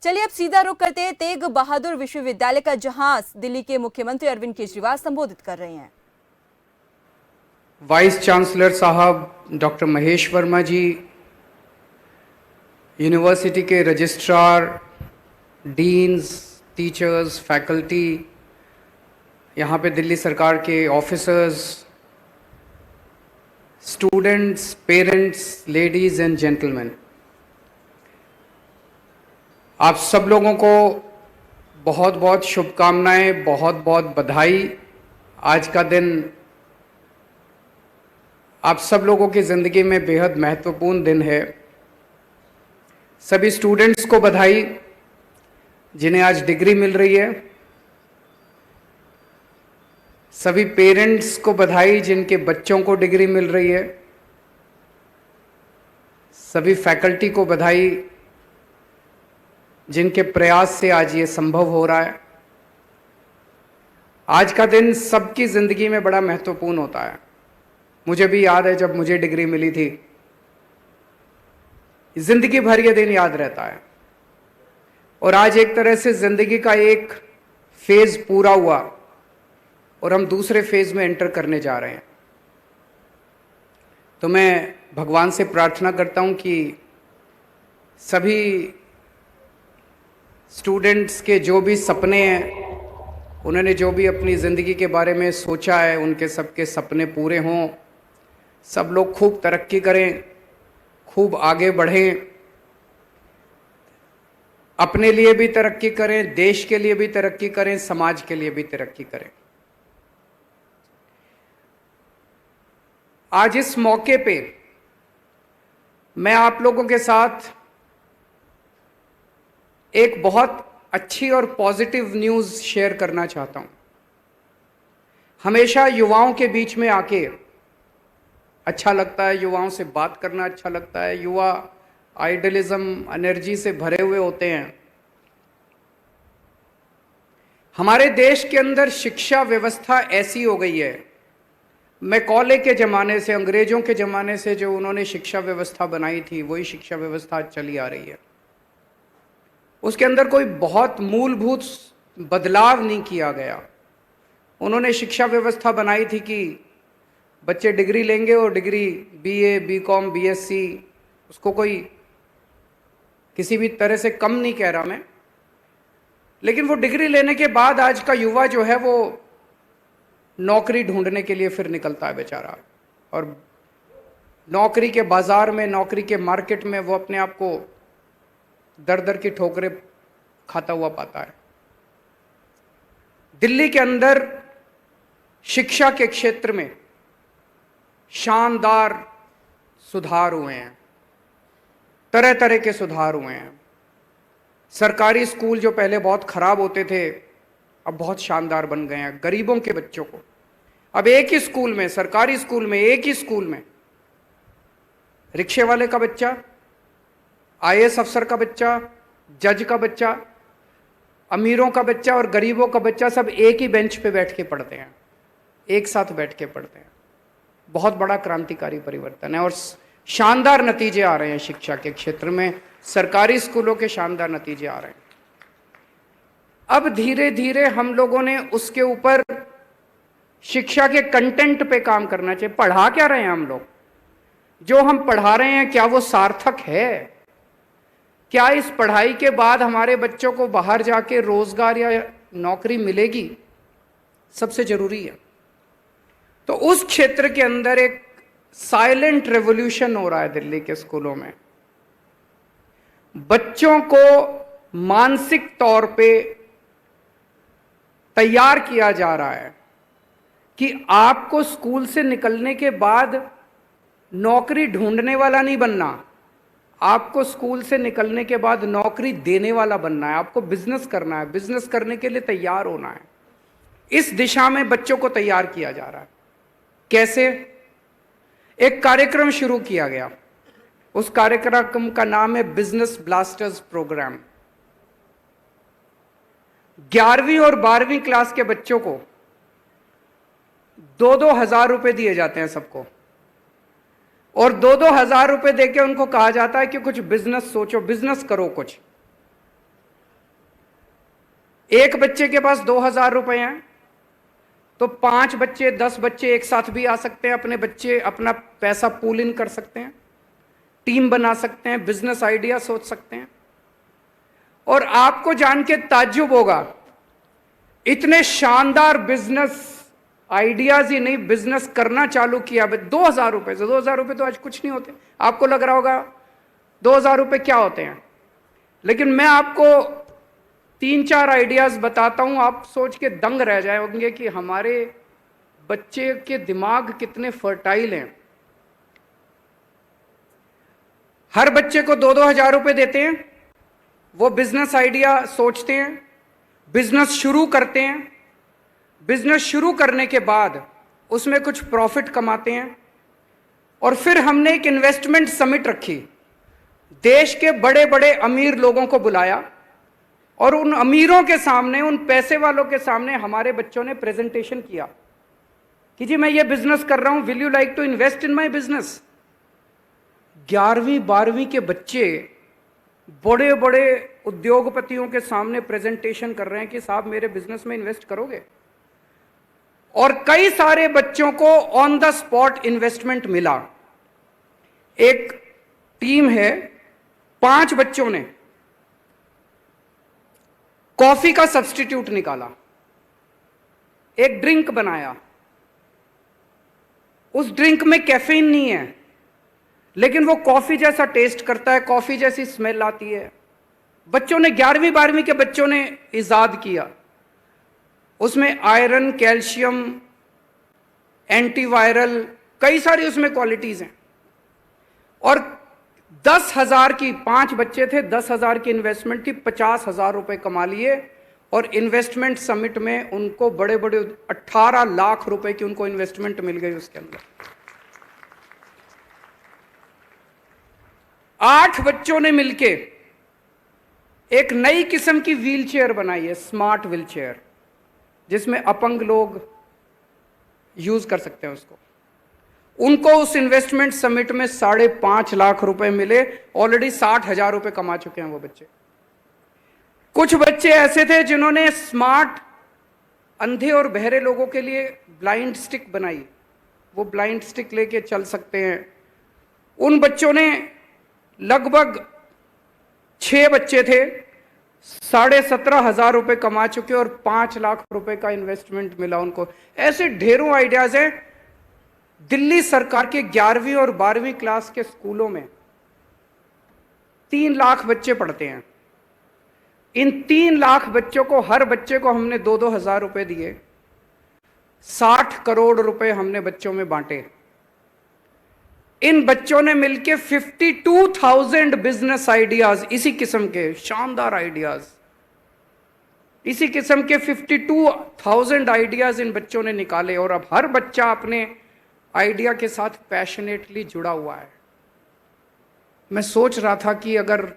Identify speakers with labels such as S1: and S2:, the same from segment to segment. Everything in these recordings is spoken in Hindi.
S1: चलिए अब सीधा रुख करते हैं तेग बहादुर विश्वविद्यालय का, जहां दिल्ली के मुख्यमंत्री अरविंद केजरीवाल संबोधित कर रहे हैं।
S2: वाइस चांसलर साहब डॉक्टर महेश वर्मा जी, यूनिवर्सिटी के रजिस्ट्रार, डीन्स, टीचर्स, फैकल्टी, यहाँ पे दिल्ली सरकार के officers, students, parents, ladies and gentleman, आप सब लोगों को बहुत बहुत शुभकामनाएं, बहुत बहुत बधाई। आज का दिन आप सब लोगों की ज़िंदगी में बेहद महत्वपूर्ण दिन है। सभी स्टूडेंट्स को बधाई जिन्हें आज डिग्री मिल रही है। सभी पेरेंट्स को बधाई जिनके बच्चों को डिग्री मिल रही है। सभी फैकल्टी को बधाई जिनके प्रयास से आज ये संभव हो रहा है। आज का दिन सबकी ज़िंदगी में बड़ा महत्वपूर्ण होता है। मुझे भी याद है जब मुझे डिग्री मिली थी, ज़िंदगी भर ये दिन याद रहता है। और आज एक तरह से ज़िंदगी का एक फेज़ पूरा हुआ और हम दूसरे फेज़ में एंटर करने जा रहे हैं। तो मैं भगवान से प्रार्थना करता हूँ कि सभी स्टूडेंट्स के जो भी सपने हैं, उन्होंने जो भी अपनी ज़िंदगी के बारे में सोचा है, उनके सबके सपने पूरे हों। सब लोग खूब तरक्की करें, खूब आगे बढ़ें, अपने लिए भी तरक्की करें, देश के लिए भी तरक्की करें, समाज के लिए भी तरक्की करें। आज इस मौके पे मैं आप लोगों के साथ एक बहुत अच्छी और पॉजिटिव न्यूज़ शेयर करना चाहता हूं। हमेशा युवाओं के बीच में आके अच्छा लगता है, युवाओं से बात करना अच्छा लगता है। युवा आइडियलिज्म, एनर्जी से भरे हुए होते हैं। हमारे देश के अंदर शिक्षा व्यवस्था ऐसी हो गई है, मैकॉले के ज़माने से, अंग्रेज़ों के ज़माने से जो उन्होंने शिक्षा व्यवस्था बनाई थी, वही शिक्षा व्यवस्था चली आ रही है। उसके अंदर कोई बहुत मूलभूत बदलाव नहीं किया गया। उन्होंने शिक्षा व्यवस्था बनाई थी कि बच्चे डिग्री लेंगे और डिग्री बीए, बीकॉम, बीएससी, उसको कोई किसी भी तरह से कम नहीं कह रहा मैं, लेकिन वो डिग्री लेने के बाद आज का युवा जो है वो नौकरी ढूंढने के लिए फिर निकलता है बेचारा, और नौकरी के बाजार में, नौकरी के मार्केट में वो अपने आप को दर दर की ठोकरें खाता हुआ पाता है। दिल्ली के अंदर शिक्षा के क्षेत्र में शानदार सुधार हुए हैं, तरह तरह के सुधार हुए हैं। सरकारी स्कूल जो पहले बहुत खराब होते थे, अब बहुत शानदार बन गए हैं। गरीबों के बच्चों को अब एक ही स्कूल में, सरकारी स्कूल में, एक ही स्कूल में रिक्शे वाले का बच्चा, आईएएस अफसर का बच्चा, जज का बच्चा, अमीरों का बच्चा और गरीबों का बच्चा सब एक ही बेंच पे बैठ के पढ़ते हैं, एक साथ बैठ के पढ़ते हैं। बहुत बड़ा क्रांतिकारी परिवर्तन है और शानदार नतीजे आ रहे हैं शिक्षा के क्षेत्र में। सरकारी स्कूलों के शानदार नतीजे आ रहे हैं। अब धीरे धीरे हम लोगों ने उसके ऊपर शिक्षा के कंटेंट पे काम करना चाहिए। पढ़ा क्या रहे हैं हम लोग? जो हम पढ़ा रहे हैं क्या वो सार्थक है? क्या इस पढ़ाई के बाद हमारे बच्चों को बाहर जाके रोजगार या नौकरी मिलेगी? सबसे जरूरी है। तो उस क्षेत्र के अंदर एक साइलेंट रेवोल्यूशन हो रहा है दिल्ली के स्कूलों में। बच्चों को मानसिक तौर पे तैयार किया जा रहा है कि आपको स्कूल से निकलने के बाद नौकरी ढूंढने वाला नहीं बनना, आपको स्कूल से निकलने के बाद नौकरी देने वाला बनना है। आपको बिजनेस करना है, बिजनेस करने के लिए तैयार होना है। इस दिशा में बच्चों को तैयार किया जा रहा है। कैसे? एक कार्यक्रम शुरू किया गया। उस कार्यक्रम का नाम है बिजनेस ब्लास्टर्स प्रोग्राम। 11वीं और 12वीं क्लास के बच्चों को 2-2 हजार रुपए दिए जाते हैं सबको, और 2-2 हजार रुपए देके उनको कहा जाता है कि कुछ बिजनेस सोचो, बिजनेस करो कुछ। एक बच्चे के पास 2,000 रुपए हैं तो 5 बच्चे 10 बच्चे एक साथ भी आ सकते हैं, अपने बच्चे अपना पैसा पूल इन कर सकते हैं, टीम बना सकते हैं, बिजनेस आइडिया सोच सकते हैं। और आपको जान के ताज्जुब होगा, इतने शानदार बिजनेस आइडियाज ही नहीं, बिजनेस करना चालू किया 2,000 रुपए से। 2,000 रुपए तो आज कुछ नहीं होते। आपको लग रहा होगा 2,000 रुपए क्या होते हैं, लेकिन मैं आपको 3-4 आइडियाज बताता हूं, आप सोच के दंग रह जाएंगे कि हमारे बच्चे के दिमाग कितने फर्टाइल हैं। हर बच्चे को 2-2 हजार रुपए देते हैं, वो बिजनेस आइडिया सोचते हैं, बिजनेस शुरू करते हैं, बिजनेस शुरू करने के बाद उसमें कुछ प्रॉफिट कमाते हैं, और फिर हमने एक इन्वेस्टमेंट समिट रखी, देश के बड़े बड़े अमीर लोगों को बुलाया और उन अमीरों के सामने, उन पैसे वालों के सामने हमारे बच्चों ने प्रेजेंटेशन किया कि जी मैं ये बिजनेस कर रहा हूं, will you like to invest in my business. 11वीं 12वीं के बच्चे बड़े बड़े उद्योगपतियों के सामने प्रेजेंटेशन कर रहे हैं कि साहब मेरे बिजनेस में इन्वेस्ट करोगे। और कई सारे बच्चों को ऑन द स्पॉट इन्वेस्टमेंट मिला। एक टीम है, 5 बच्चों ने कॉफी का सब्स्टिट्यूट निकाला, एक ड्रिंक बनाया। उस ड्रिंक में कैफीन नहीं है, लेकिन वो कॉफी जैसा टेस्ट करता है, कॉफी जैसी स्मेल आती है। बच्चों ने 11वीं 12वीं के बच्चों ने इजाद किया। उसमें आयरन, कैल्शियम, एंटीवायरल, कई सारी उसमें क्वालिटीज हैं। और 10,000 की, 5 बच्चे थे, 10,000 की इन्वेस्टमेंट थी, 50,000 रुपए कमा लिए। और इन्वेस्टमेंट समिट में उनको बड़े बड़े 18 लाख रुपए की उनको इन्वेस्टमेंट मिल गई। उसके अंदर 8 बच्चों ने मिलके एक नई किस्म की व्हील चेयर बनाई है, स्मार्ट व्हील चेयर, जिसमें अपंग लोग यूज कर सकते हैं उसको। उनको उस इन्वेस्टमेंट समिट में 5.5 लाख रुपए मिले। ऑलरेडी 60,000 रुपए कमा चुके हैं वो बच्चे। कुछ बच्चे ऐसे थे जिन्होंने स्मार्ट अंधे और बहरे लोगों के लिए ब्लाइंड स्टिक बनाई, वो ब्लाइंड स्टिक लेके चल सकते हैं। उन बच्चों ने लगभग 6 बच्चे थे, 17,500 रुपए कमा चुके और 5 लाख रुपए का इन्वेस्टमेंट मिला उनको। ऐसे ढेरों आइडियाज हैं। दिल्ली सरकार के 11वीं और 12वीं क्लास के स्कूलों में 3 लाख बच्चे पढ़ते हैं। इन 3 लाख बच्चों को, हर बच्चे को हमने 2-2 हजार रुपए दिए। 60 करोड़ रुपए हमने बच्चों में बांटे। इन बच्चों ने मिलकर 52,000 बिजनेस आइडियाज, इसी किस्म के शानदार आइडियाज, इसी किस्म के 52,000 आइडियाज इन बच्चों ने निकाले। और अब हर बच्चा अपने आइडिया के साथ पैशनेटली जुड़ा हुआ है। मैं सोच रहा था कि अगर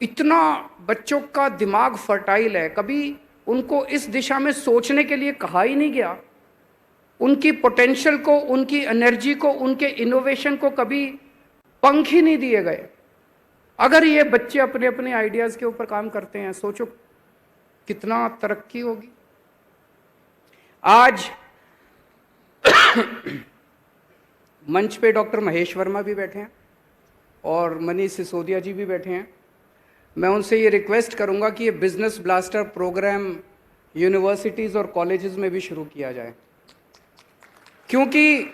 S2: इतना बच्चों का दिमाग फर्टाइल है, कभी उनको इस दिशा में सोचने के लिए कहा ही नहीं गया, उनकी पोटेंशियल को, उनकी एनर्जी को, उनके इनोवेशन को कभी पंख ही नहीं दिए गए। अगर ये बच्चे अपने अपने आइडियाज के ऊपर काम करते हैं, सोचो कितना तरक्की होगी। आज मंच पे डॉक्टर महेश वर्मा भी बैठे हैं और मनीष सिसोदिया जी भी बैठे हैं। मैं उनसे ये रिक्वेस्ट करूंगा कि ये बिजनेस ब्लास्टर प्रोग्राम यूनिवर्सिटीज़ और कॉलेजेस में भी शुरू किया जाए, क्योंकि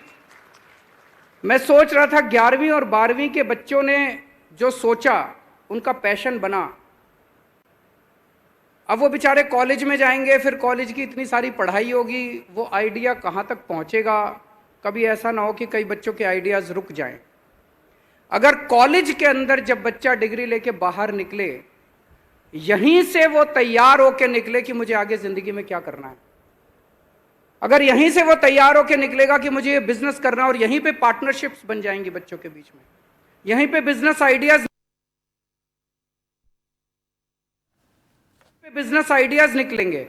S2: मैं सोच रहा था 11वीं और 12वीं के बच्चों ने जो सोचा, उनका पैशन बना। अब वो बेचारे कॉलेज में जाएंगे, फिर कॉलेज की इतनी सारी पढ़ाई होगी, वो आइडिया कहाँ तक पहुँचेगा। कभी ऐसा ना हो कि कई बच्चों के आइडियाज रुक जाएं। अगर कॉलेज के अंदर जब बच्चा डिग्री लेके बाहर निकले, यहीं से वो तैयार होके निकले कि मुझे आगे जिंदगी में क्या करना है, अगर यहीं से वो तैयार होके निकलेगा कि मुझे ये बिजनेस करना है, और यहीं पे पार्टनरशिप्स बन जाएंगी बच्चों के बीच में, यहीं पे बिजनेस आइडियाज निकलेंगे,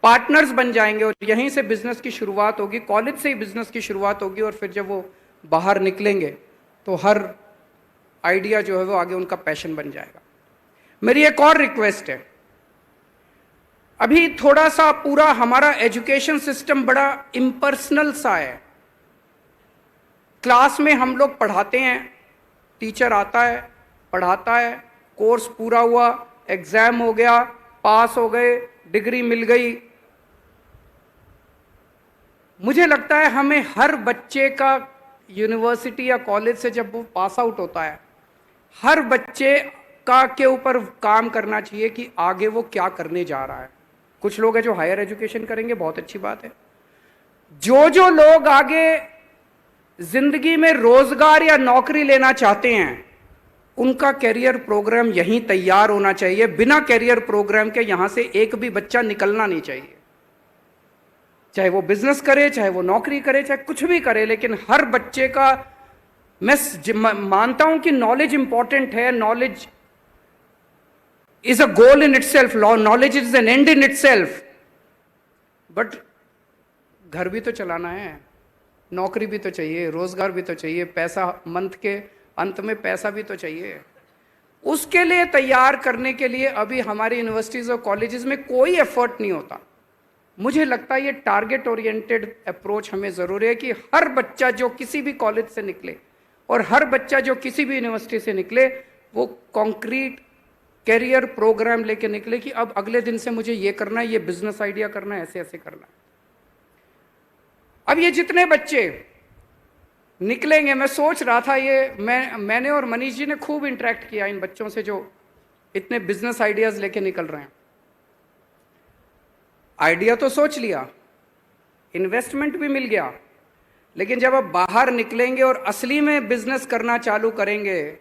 S2: पार्टनर्स बन जाएंगे, और यहीं से बिजनेस की शुरुआत होगी। कॉलेज से ही बिजनेस की शुरुआत होगी, और फिर जब वो बाहर निकलेंगे तो हर आइडिया जो है वो आगे उनका पैशन बन जाएगा। मेरी एक और रिक्वेस्ट है, अभी थोड़ा सा पूरा हमारा एजुकेशन सिस्टम बड़ा इम्पर्सनल सा है। क्लास में हम लोग पढ़ाते हैं, टीचर आता है, पढ़ाता है, कोर्स पूरा हुआ, एग्जाम हो गया, पास हो गए, डिग्री मिल गई। मुझे लगता है हमें हर बच्चे का यूनिवर्सिटी या कॉलेज से जब वो पास आउट होता है, हर बच्चे का के ऊपर काम करना चाहिए कि आगे वो क्या करने जा रहा है। कुछ लोग हैं जो हायर एजुकेशन करेंगे, बहुत अच्छी बात है। जो लोग आगे जिंदगी में रोजगार या नौकरी लेना चाहते हैं, उनका कैरियर प्रोग्राम यहीं तैयार होना चाहिए। बिना कैरियर प्रोग्राम के यहां से एक भी बच्चा निकलना नहीं चाहिए। चाहे वो बिजनेस करे, चाहे वो नौकरी करे, चाहे कुछ भी करे, लेकिन हर बच्चे का, मैं मानता हूं कि नॉलेज इंपॉर्टेंट है, knowledge is a goal in itself, knowledge is an and in itself, but घर भी तो चलाना है, नौकरी भी तो चाहिए, रोजगार भी तो चाहिए, पैसा, मंथ के अंत में पैसा भी तो चाहिए। उसके लिए तैयार करने के लिए अभी हमारी यूनिवर्सिटीज और कॉलेजेस में कोई एफर्ट नहीं होता। मुझे लगता है ये टारगेट ओरिएंटेड अप्रोच हमें जरूरी है कि हर बच्चा जो किसी भी कॉलेज से निकले और हर बच्चा जो किसी भी यूनिवर्सिटी से निकले, वो कॉन्क्रीट कैरियर प्रोग्राम लेके निकले कि अब अगले दिन से मुझे ये करना है, ये बिजनेस आइडिया करना है, ऐसे ऐसे करना है। अब ये जितने बच्चे निकलेंगे, मैं सोच रहा था, ये मैंने और मनीष जी ने खूब इंटरेक्ट किया इन बच्चों से जो इतने बिजनेस आइडियाज लेके निकल रहे हैं। आइडिया तो सोच लिया, इन्वेस्टमेंट भी मिल गया, लेकिन जब आप बाहर निकलेंगे और असली में बिजनेस करना चालू करेंगे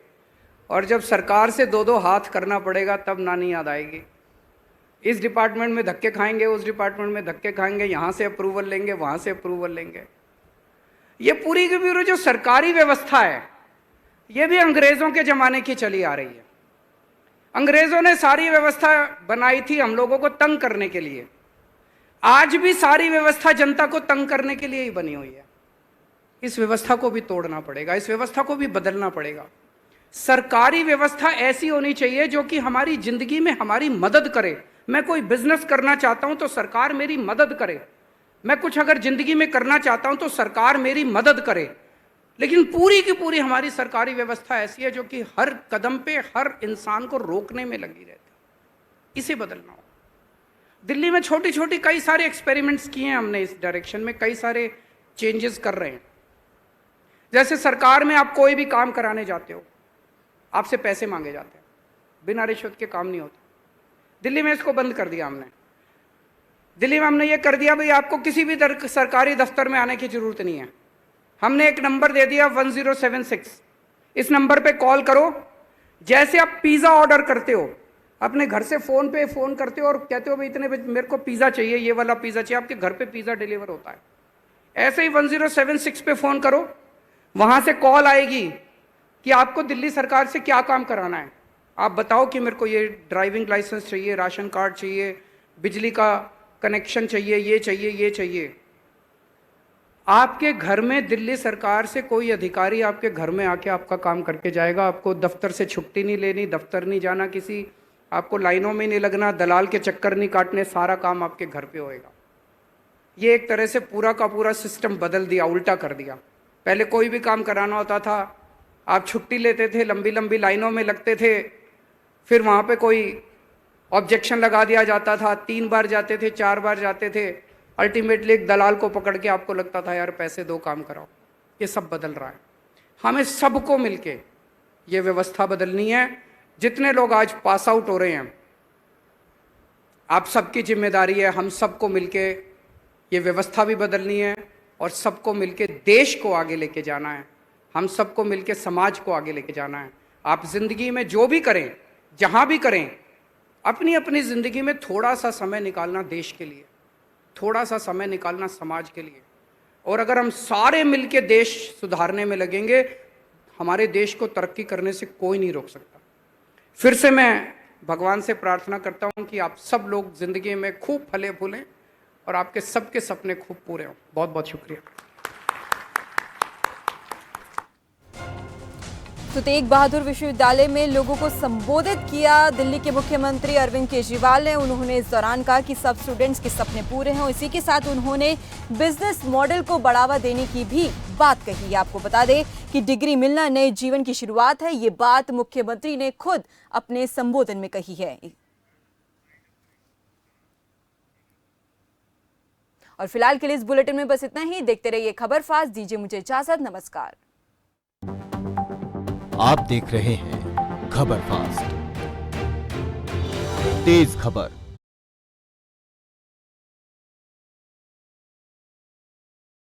S2: और जब सरकार से दो हाथ करना पड़ेगा, तब नानी याद आएगी। इस डिपार्टमेंट में धक्के खाएंगे, उस डिपार्टमेंट में धक्के खाएंगे, यहां से अप्रूवल लेंगे, वहां से अप्रूवल लेंगे। ये पूरी की पूरी जो सरकारी व्यवस्था है, ये भी अंग्रेजों के जमाने की चली आ रही है। अंग्रेजों ने सारी व्यवस्था बनाई थी हम लोगों को तंग करने के लिए। आज भी सारी व्यवस्था जनता को तंग करने के लिए ही बनी हुई है। इस व्यवस्था को भी तोड़ना पड़ेगा, इस व्यवस्था को भी बदलना पड़ेगा। सरकारी व्यवस्था ऐसी होनी चाहिए जो कि हमारी जिंदगी में हमारी मदद करे। मैं कोई बिजनेस करना चाहता हूं तो सरकार मेरी मदद करे, मैं कुछ अगर जिंदगी में करना चाहता हूं तो सरकार मेरी मदद करे, लेकिन पूरी की पूरी हमारी सरकारी व्यवस्था ऐसी है जो कि हर कदम पे हर इंसान को रोकने में लगी रहती। इसे बदलना हो। दिल्ली में छोटी छोटी कई सारे एक्सपेरिमेंट्स किए हैं हमने इस डायरेक्शन में, कई सारे चेंजेस कर रहे हैं। जैसे सरकार में आप कोई भी काम कराने जाते हो, आपसे पैसे मांगे जाते हैं, बिना रिश्वत के काम नहीं होता। दिल्ली में इसको बंद कर दिया हमने। दिल्ली में हमने ये कर दिया, भाई आपको किसी भी सरकारी दफ्तर में आने की जरूरत नहीं है। हमने एक नंबर दे दिया 1076, इस नंबर पे कॉल करो। जैसे आप पिज्जा ऑर्डर करते हो, अपने घर से फोन पे फोन करते हो और कहते हो भाई इतने बजे मेरे को पिज्जा चाहिए, ये वाला पिज्जा चाहिए, आपके घर पे पिज्जा डिलीवर होता है। ऐसे ही 1076 पे फोन करो, वहां से कॉल आएगी कि आपको दिल्ली सरकार से क्या काम कराना है। आप बताओ कि मेरे को ये ड्राइविंग लाइसेंस चाहिए, राशन कार्ड चाहिए, बिजली का कनेक्शन चाहिए, ये चाहिए, ये चाहिए। आपके घर में दिल्ली सरकार से कोई अधिकारी आपके घर में आके आपका काम करके जाएगा। आपको दफ्तर से छुट्टी नहीं लेनी, दफ्तर नहीं जाना किसी, आपको लाइनों में नहीं लगना, दलाल के चक्कर नहीं काटने, सारा काम आपके घर पे होएगा। ये एक तरह से पूरा का पूरा सिस्टम बदल दिया, उल्टा कर दिया। पहले कोई भी काम कराना होता था, आप छुट्टी लेते थे, लंबी लंबी लाइनों में लगते थे, फिर वहाँ पे कोई ऑब्जेक्शन लगा दिया जाता था, 3 बार जाते थे, 4 बार जाते थे, अल्टीमेटली एक दलाल को पकड़ के आपको लगता था यार पैसे दो, काम कराओ। ये सब बदल रहा है। हमें सबको मिलके ये व्यवस्था बदलनी है। जितने लोग आज पास आउट हो रहे हैं, आप सबकी जिम्मेदारी है, हम सबको मिलके ये व्यवस्था भी बदलनी है और सबको मिलके देश को आगे लेके जाना है। हम सबको मिलके समाज को आगे लेके जाना है। आप जिंदगी में जो भी करें, जहां भी करें, अपनी अपनी जिंदगी में थोड़ा सा समय निकालना देश के लिए, थोड़ा सा समय निकालना समाज के लिए। और अगर हम सारे मिलके देश सुधारने में लगेंगे, हमारे देश को तरक्की करने से कोई नहीं रोक सकता। फिर से मैं भगवान से प्रार्थना करता हूं कि आप सब लोग जिंदगी में खूब फले फूलें और आपके सबके सपने खूब पूरे हों। बहुत बहुत शुक्रिया।
S1: तो तेग बहादुर विश्वविद्यालय में लोगों को संबोधित किया दिल्ली के मुख्यमंत्री अरविंद केजरीवाल ने। उन्होंने इस दौरान कहा कि सब स्टूडेंट्स के सपने पूरे हों। इसी के साथ उन्होंने बिजनेस मॉडल को बढ़ावा देने की भी बात कही। आपको बता दें कि डिग्री मिलना नए जीवन की शुरुआत है। ये बात मुख्यमंत्री ने खुद अपने संबोधन में कही है। और फिलहाल के लिए इस बुलेटिन में बस इतना ही। देखते रहिए खबर फास्ट। दीजिए मुझे इजाजत। नमस्कार।
S3: आप देख रहे हैं खबर फास्ट, तेज खबर।